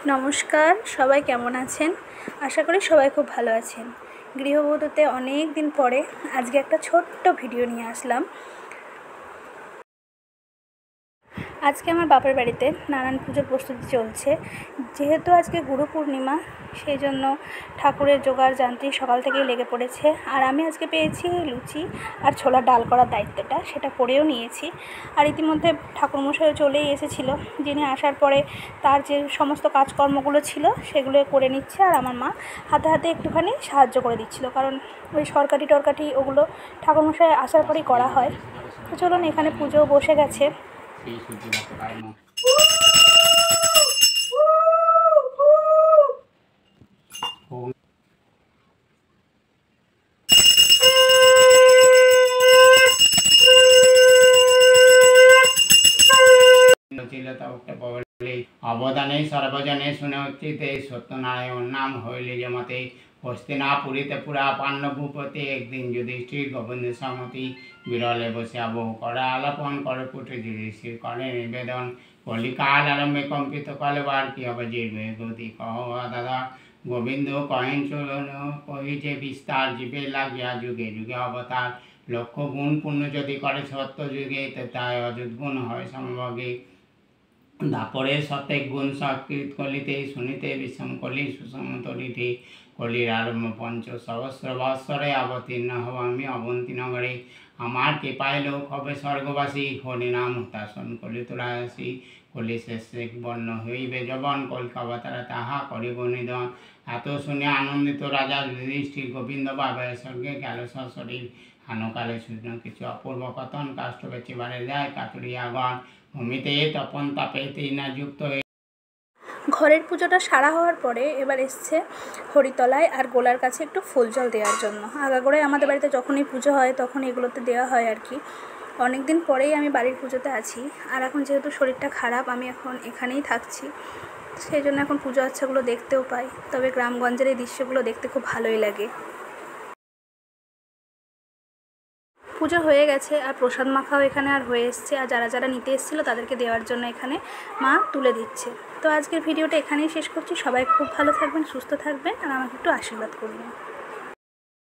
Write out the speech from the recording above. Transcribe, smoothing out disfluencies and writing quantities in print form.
नमस्कार सबाई केमन आছেন आशा करी सबाई खूब भालो आছেন। गृहबधूते अनेक दिन परे आज के एक छोट्ट भिडियो निये आसलाम। आज के आमार बापेर बाड़ीते नारायण पुजोर प्रस्तुति चलছে जेहेतु आज के गुरु पूर्णिमा सेइजोन्नो ठाकुरेर जोगाड़ जान्त्रिक सकाल थेकेई लेगे पड़ेছে। और आमी आज के पेয়েছি लुचि और छोलार डाल करार दायित्वटा सेटा करेও निয়েছি। और इतिमध्ये ठाकुरमशाइও चलेই एसेছিল, যিনি आसार परे तार जे समस्त काजकर्मगुलो छिलो सेगुलो करे निচ্ছে। और आमार मा हाथे हाथे एकटुखानि साहाज्य करे दिচ্ছিল, कारण ओই सरकारि टरकारि ओगुलो ठाकुरमशाइ आसार परेই करा হয়। तो चलुन एखाने पुजो बसे गेছে। अवदाने सर्वजने सुनोचित सत्यनारायण नाम हईले जमते हस्तिनापुरीते पुरा पांडवभूपति एक दिन युधिष्ठिर गोविंद सम्मति बिरले बसिया बहु कर आलापन कर पुत्र युधिष्ठिर करे निवेदन कलिकाल आरम्भे कम्पित कले बार कि हबे जीवे गति कह दादा गोविंद कहें चलो कही विस्तार जीवे लागिया जुगे जुगे अवतार लक्ष्य गुण पूर्ण यदि करे सत्य जुगे ताई अजुत गुण है समभागे दापरे सत्यक गुण संकृत कलिते सुनिते विषम कलि सुषम तलिते कलिर आरम्भ पंच सहस्र बत्सरे अवतीर्ण हवामी अवंती नगरे आमार कृपाय लोक हबे स्वर्गवासी हरिनाम हताशन कलितरासी कलि शेषे बर्ण हईबे जबन कलिकावतारा ताहा करिब निधन एत शुने आनंदित राजा युधिष्ठिर गोविंद बाबा स्वर्गे गेल सशरीर हानुकाले सूर्य किछु अपूर्व कथन काष्ठ बेचे बारे जाए कातुरिया गण भूमिते तपन तापेते ना युक्त घरेर पुजोटा सारा हওয়ার পরে এবার এসছে হরিতলায় আর গোলার কাছে একটু ফুল জল দেওয়ার জন্য। আগাগোড়ায় আমাদের বাড়িতে যখনই পুজো হয় তখন এগুলোতে দেওয়া হয় আর কি। অনেক দিন পরেই আমি বাড়ির পুজোতে আছি, আর এখন যেহেতু শরীরটা খারাপ আমি এখন এখানেই থাকছি, সেই জন্য এখন পুজো আচ্ছাগুলো দেখতেও পাই। তবে গ্রামগঞ্জের এই দৃশ্যগুলো দেখতে খুব ভালোই লাগে। পুজো হয়ে গেছে আর প্রসাদ মাখাও এখানে আর হয়ে এসছে, আর যারা যারা নিতে এসেছিলো তাদেরকে দেওয়ার জন্য এখানে মা তুলে দিচ্ছে। তো আজকের ভিডিওটা এখানেই শেষ করছি। সবাই খুব ভালো থাকবেন, সুস্থ থাকবেন আর আমাকে একটু আশীর্বাদ করবেন।